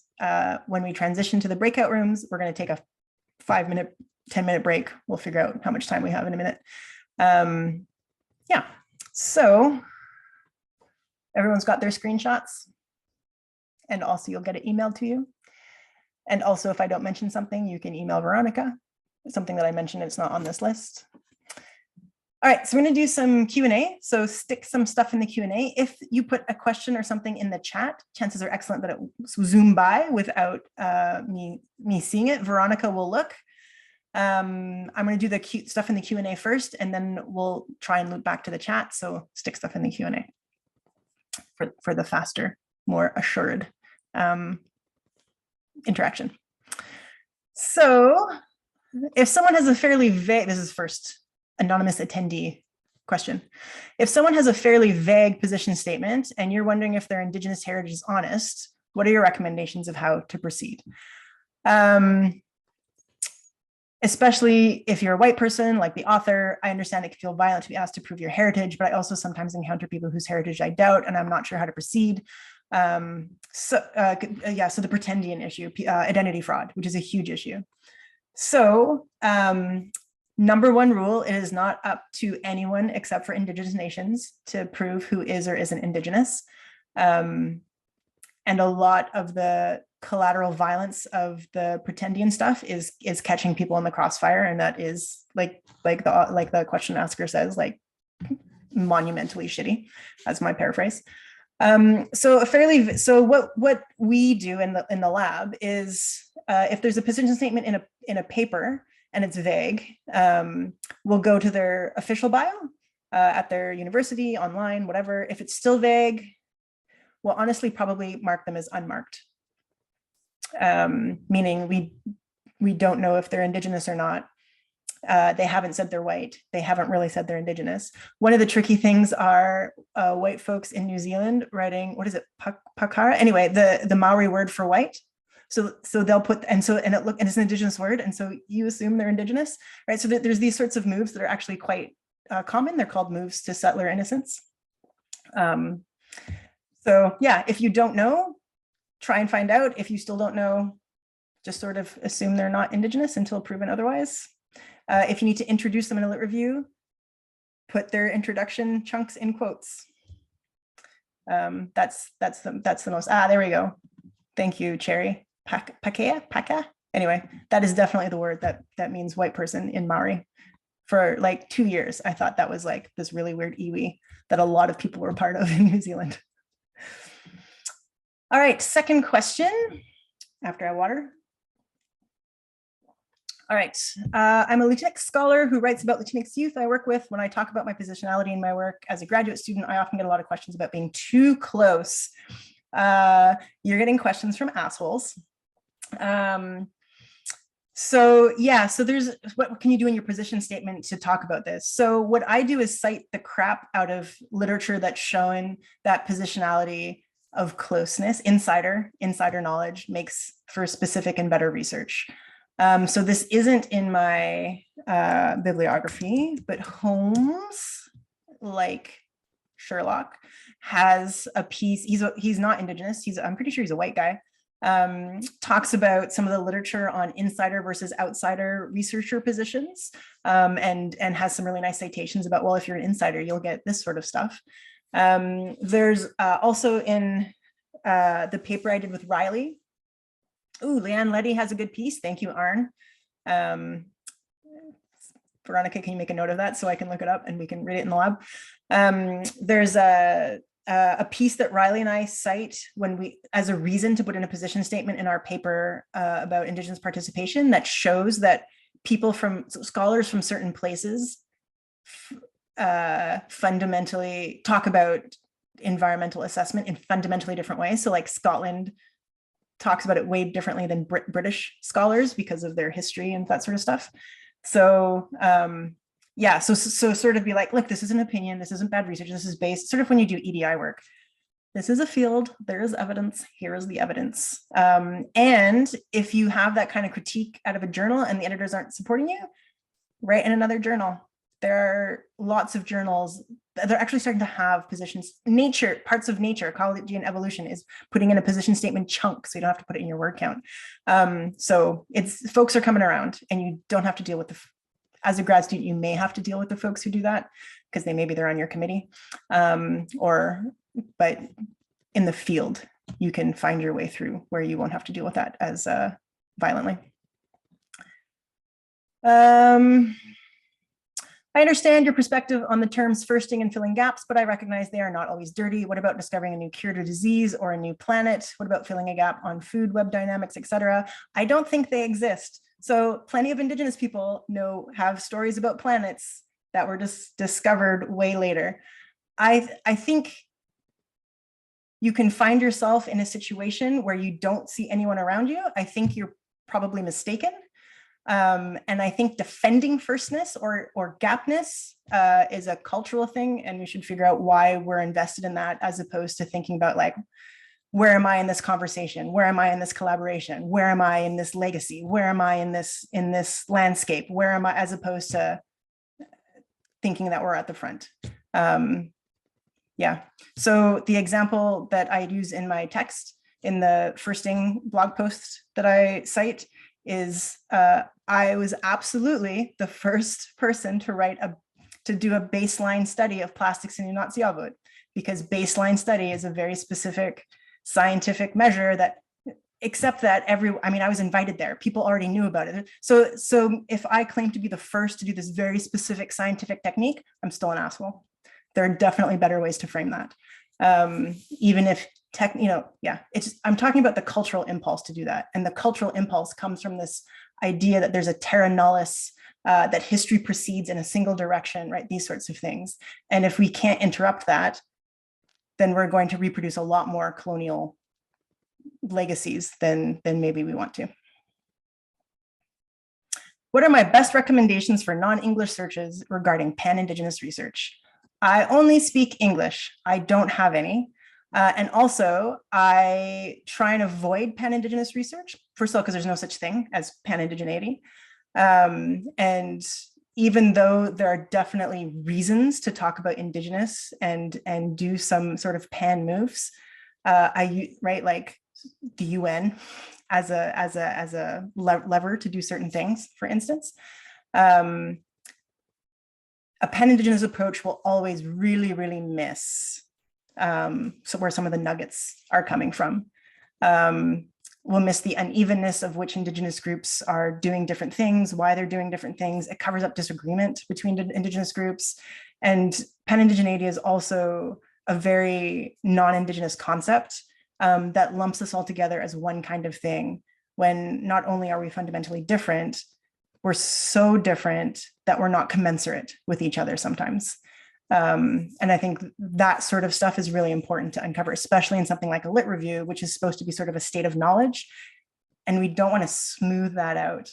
When we transition to the breakout rooms, we're going to take a 5-minute, 10-minute break. We'll figure out how much time we have in a minute. Yeah, so everyone's got their screenshots, and also you'll get it emailed to you. And also, if I don't mention something, you can email Veronica, something that I mentioned, it's not on this list. All right, so we're gonna do some Q&A. So stick some stuff in the Q&A. If you put a question or something in the chat, chances are excellent that it will zoom by without me seeing it. Veronica will look. I'm gonna do the cute stuff in the Q&A first, and then we'll try and loop back to the chat. So stick stuff in the Q&A. For the faster, more assured interaction. So if someone has a fairly vague, this is first anonymous attendee question. If someone has a fairly vague position statement and you're wondering if their Indigenous heritage is honest, what are your recommendations of how to proceed? Especially if you're a white person, like the author, I understand it can feel violent to be asked to prove your heritage, but I also sometimes encounter people whose heritage I doubt, and I'm not sure how to proceed. So the pretendian issue, identity fraud, which is a huge issue. So number one rule, it is not up to anyone except for Indigenous nations to prove who is or isn't Indigenous. And a lot of the collateral violence of the pretendian stuff is catching people in the crossfire, and that is like the question asker says, like monumentally shitty. That's my paraphrase. So what we do in the lab is if there's a position statement in a paper and it's vague, we'll go to their official bio at their university, online, whatever. If it's still vague, we'll honestly probably mark them as unmarked. Meaning we don't know if they're Indigenous or not. They haven't said they're white. They haven't really said they're Indigenous. One of the tricky things are white folks in New Zealand writing, what is it, pakara? Anyway, the Maori word for white. So they'll put, and it's an Indigenous word, and so you assume they're Indigenous, right? So there's these sorts of moves that are actually quite common. They're called moves to settler innocence. So yeah, if you don't know, try and find out. If you still don't know, just sort of assume they're not Indigenous until proven otherwise. If you need to introduce them in a lit review, put their introduction chunks in quotes. That's the most, there we go. Thank you, Cherry. Paka? Anyway, that is definitely the word that means white person in Maori. For like 2 years, I thought that was like this really weird iwi that a lot of people were part of in New Zealand. All right, second question, after I water. All right, I'm a Latinx scholar who writes about Latinx youth I work with. When I talk about my positionality in my work as a graduate student, I often get a lot of questions about being too close. You're getting questions from assholes. So there's, what can you do in your position statement to talk about this? So what I do is cite the crap out of literature that's showing that positionality of closeness, insider knowledge makes for specific and better research. So this isn't in my bibliography, but Holmes, like Sherlock, has a piece. He's not Indigenous. I'm pretty sure he's a white guy. talks about some of the literature on insider versus outsider researcher positions, and has some really nice citations about, well, if you're an insider, you'll get this sort of stuff. There's also in the paper I did with Riley. Ooh, Leanne Letty has a good piece. Thank you, Arn. Veronica, can you make a note of that so I can look it up and we can read it in the lab? There's a piece that Riley and I cite when we, as a reason to put in a position statement in our paper about Indigenous participation, that shows that scholars from certain places fundamentally talk about environmental assessment in fundamentally different ways. So like Scotland talks about it way differently than British scholars because of their history and that sort of stuff. So yeah, so sort of be like, look, this is an opinion, this isn't bad research, this is based, sort of when you do EDI work, this is a field, there is evidence, here is the evidence. And if you have that kind of critique out of a journal and the editors aren't supporting you, write in another journal. There are lots of journals that are actually starting to have positions. Nature, parts of Nature, Ecology and Evolution is putting in a position statement chunk, so you don't have to put it in your word count. So folks are coming around, and you don't have to deal with as a grad student, you may have to deal with the folks who do that because maybe they're on your committee, but in the field, you can find your way through where you won't have to deal with that as violently. I understand your perspective on the terms firsting and filling gaps, but I recognize they are not always dirty. What about discovering a new cure to disease or a new planet? What about filling a gap on food web dynamics, etc.? I don't think they exist. So plenty of Indigenous people have stories about planets that were just discovered way later. I think you can find yourself in a situation where you don't see anyone around you. I think you're probably mistaken. And I think defending firstness or gapness is a cultural thing, and we should figure out why we're invested in that, as opposed to thinking about like, where am I in this conversation? Where am I in this collaboration? Where am I in this legacy? Where am I in this landscape? Where am I, as opposed to thinking that we're at the front. Yeah, so the example that I use in my text in the firsting blog post that I cite is I was absolutely the first person to do a baseline study of plastics in ʻAnolani, because baseline study is a very specific scientific measure that, except that I was invited there, people already knew about it. So if I claim to be the first to do this very specific scientific technique, I'm still an asshole. There are definitely better ways to frame that. Even if I'm talking about the cultural impulse to do that. And the cultural impulse comes from this idea that there's a terra nullius, that history proceeds in a single direction, right? These sorts of things. And if we can't interrupt that, then we're going to reproduce a lot more colonial legacies than maybe we want to. What are my best recommendations for non-English searches regarding pan-Indigenous research? I only speak English. I don't have any. And also, I try and avoid pan-Indigenous research, first of all, because there's no such thing as pan-Indigeneity. And even though there are definitely reasons to talk about Indigenous and do some sort of pan moves, like the UN as a lever to do certain things, for instance. A pan-Indigenous approach will always really, really miss where some of the nuggets are coming from. We'll miss the unevenness of which Indigenous groups are doing different things, why they're doing different things. It covers up disagreement between Indigenous groups. And pan-Indigeneity is also a very non-Indigenous concept that lumps us all together as one kind of thing, when not only are we fundamentally different, we're so different that we're not commensurate with each other sometimes. And I think that sort of stuff is really important to uncover, especially in something like a lit review, which is supposed to be sort of a state of knowledge. And we don't want to smooth that out,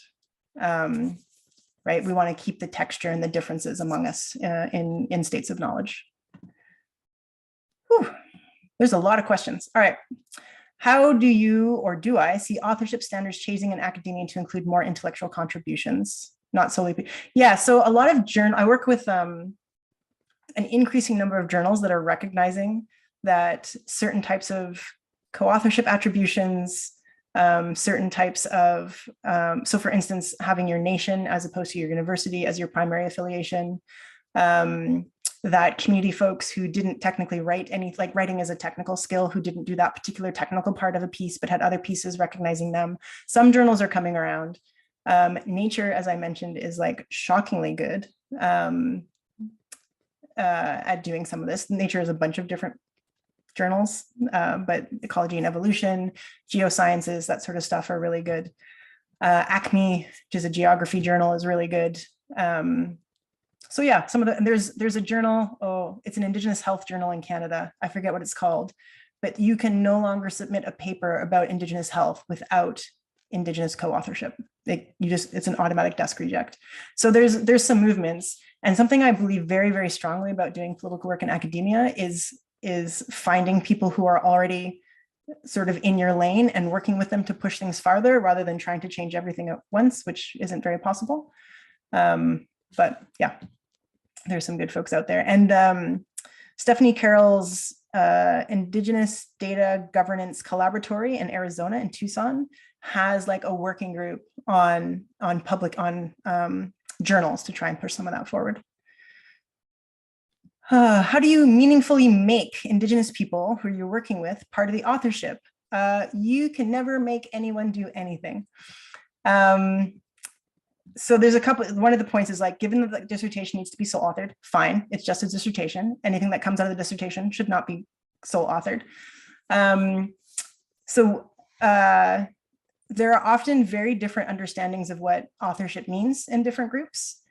right? We want to keep the texture and the differences among us in states of knowledge. Whew. There's a lot of questions. All right. How do you, or do I, see authorship standards changing in academia to include more intellectual contributions? Not solely. Yeah, so a lot of I work with an increasing number of journals that are recognizing that certain types of co-authorship attributions certain types of, so for instance, having your nation as opposed to your university as your primary affiliation, that community folks who didn't technically write any, like writing is a technical skill, who didn't do that particular technical part of a piece, but had other pieces recognizing them. Some journals are coming around. Nature, as I mentioned, is like shockingly good at doing some of this. Nature is a bunch of different journals, but ecology and evolution, geosciences, that sort of stuff are really good. ACME, which is a geography journal, is really good. So yeah, some of the, and there's a journal, oh, it's an Indigenous health journal in Canada. I forget what it's called, but you can no longer submit a paper about Indigenous health without Indigenous co-authorship. It's an automatic desk reject. So there's some movements, and something I believe very, very strongly about doing political work in academia is finding people who are already sort of in your lane and working with them to push things farther rather than trying to change everything at once, which isn't very possible. But yeah, there's some good folks out there. And Stephanie Carroll's Indigenous Data Governance Collaboratory in Arizona, in Tucson, has like a working group on journals to try and push some of that forward. How do you meaningfully make Indigenous people who you're working with part of the authorship? You can never make anyone do anything. So there's a couple, one of the points is like, given that the dissertation needs to be sole authored, fine, it's just a dissertation. Anything that comes out of the dissertation should not be sole authored. There are often very different understandings of what authorship means in different groups.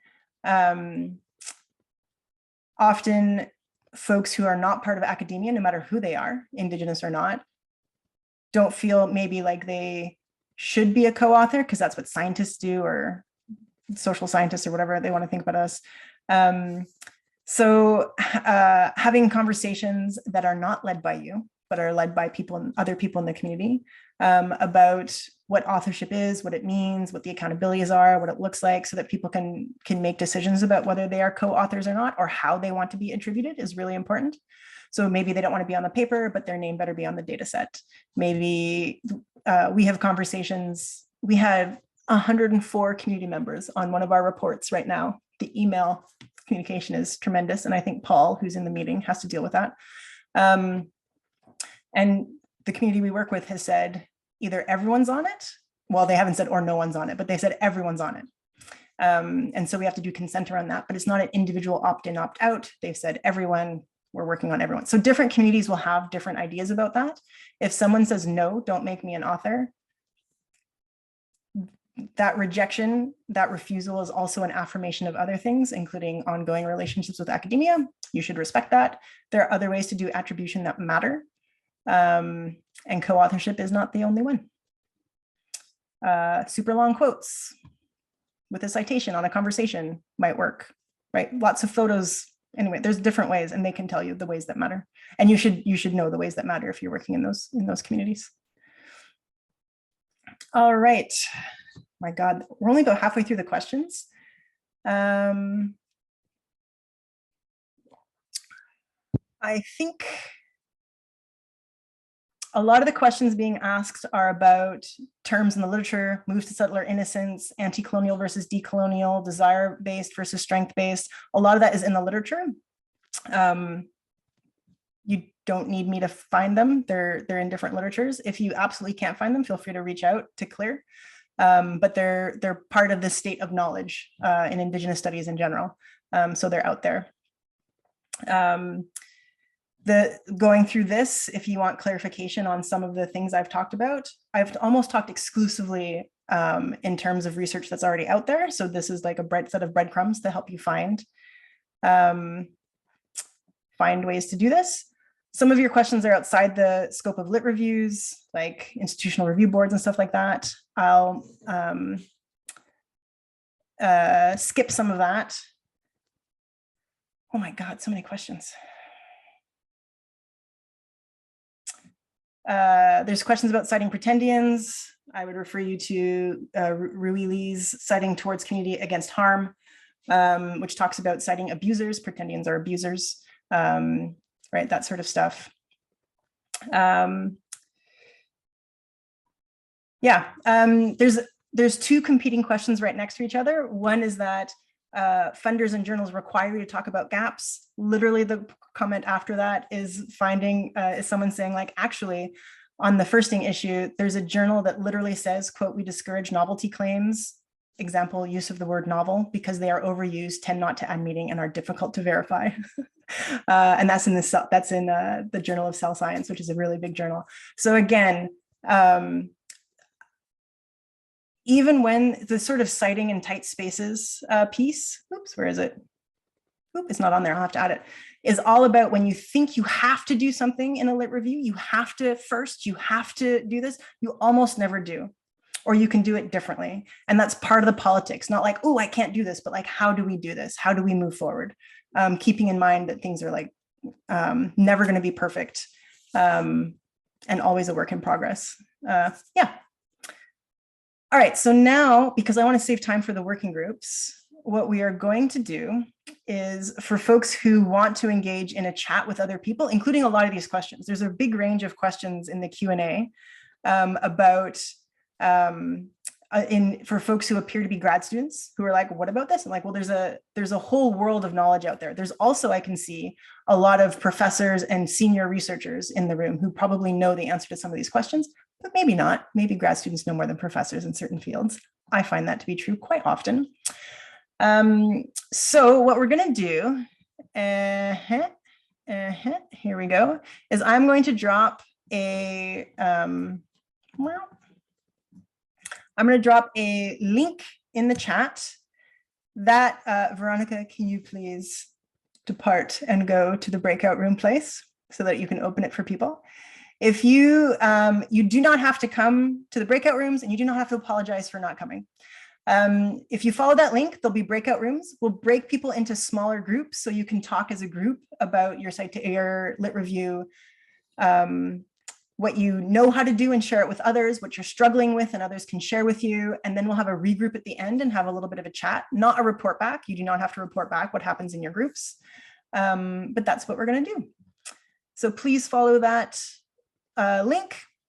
Often folks who are not part of academia, no matter who they are, Indigenous or not, don't feel maybe like they should be a co-author because that's what scientists do, or social scientists, or whatever they want to think about us. Having conversations that are not led by you, but are led by people, other people in the community, about what authorship is, what it means, what the accountabilities are, what it looks like, so that people can make decisions about whether they are co-authors or not, or how they want to be attributed, is really important. So maybe they don't want to be on the paper, but their name better be on the data set. Maybe we have conversations. We have 104 community members on one of our reports right now. The email communication is tremendous. And I think Paul, who's in the meeting, has to deal with that. And the community we work with has said either everyone's on it. Well, they haven't said or no one's on it, but they said everyone's on it. And so we have to do consent around that, but it's not an individual opt-in, opt-out. They've said everyone, we're working on everyone. So different communities will have different ideas about that. If someone says, no, don't make me an author, that rejection, that refusal is also an affirmation of other things, including ongoing relationships with academia. You should respect that. There are other ways to do attribution that matter. And co-authorship is not the only one. Super long quotes with a citation on a conversation might work, right? Lots of photos. Anyway, there's different ways, and they can tell you the ways that matter. And you should know the ways that matter if you're working in those communities. All right. My God, we're only about halfway through the questions. I think a lot of the questions being asked are about terms in the literature, moves to settler innocence, anti-colonial versus decolonial, desire-based versus strength-based. A lot of that is in the literature. You don't need me to find them. They're in different literatures. If you absolutely can't find them, feel free to reach out to Clear. But they're part of the state of knowledge in Indigenous studies in general. So they're out there. Going through this, if you want clarification on some of the things I've talked about, I've almost talked exclusively in terms of research that's already out there. So this is like a set of breadcrumbs to help you find ways to do this. Some of your questions are outside the scope of lit reviews, like institutional review boards and stuff like that. I'll skip some of that. Oh my God, so many questions. There's questions about citing pretendians. I would refer you to Rui Lee's Citing Towards Community Against Harm, which talks about citing abusers. Pretendians are abusers, right? That sort of stuff. Yeah, there's two competing questions right next to each other. One is that funders and journals require you to talk about gaps. Literally the comment after that is someone saying like, actually, on the firsting issue, there's a journal that literally says, quote, "We discourage novelty claims," example, use of the word novel, because they are overused, tend not to add meaning, and are difficult to verify. And that's in the Journal of Cell Science, which is a really big journal. So again, even when the sort of citing in tight spaces piece, oops, where is it? Oop, it's not on there, I'll have to add it, is all about when you think you have to do something in a lit review, you have to do this, you almost never do, or you can do it differently. And that's part of the politics, not like, oh, I can't do this, but like, how do we do this? How do we move forward? Keeping in mind that things are like never gonna be perfect and always a work in progress. Yeah. All right, so now, because I want to save time for the working groups, what we are going to do is for folks who want to engage in a chat with other people, including a lot of these questions. There's a big range of questions in the Q&A about, for folks who appear to be grad students who are like, what about this? And like, well, there's a whole world of knowledge out there. There's also, I can see a lot of professors and senior researchers in the room who probably know the answer to some of these questions, but maybe not. Maybe grad students know more than professors in certain fields. I find that to be true quite often. So what we're going to do, here we go, is I'm going to drop a, I'm going to drop a link in the chat that, Veronica, can you please depart and go to the breakout room place so that you can open it for people? If you, you do not have to come to the breakout rooms, and you do not have to apologize for not coming. If you follow that link, there'll be breakout rooms. We'll break people into smaller groups so you can talk as a group about your lit review, what you know how to do and share it with others, what you're struggling with and others can share with you. And then we'll have a regroup at the end and have a little bit of a chat, not a report back. You do not have to report back what happens in your groups, but that's what we're going to do. So please follow that link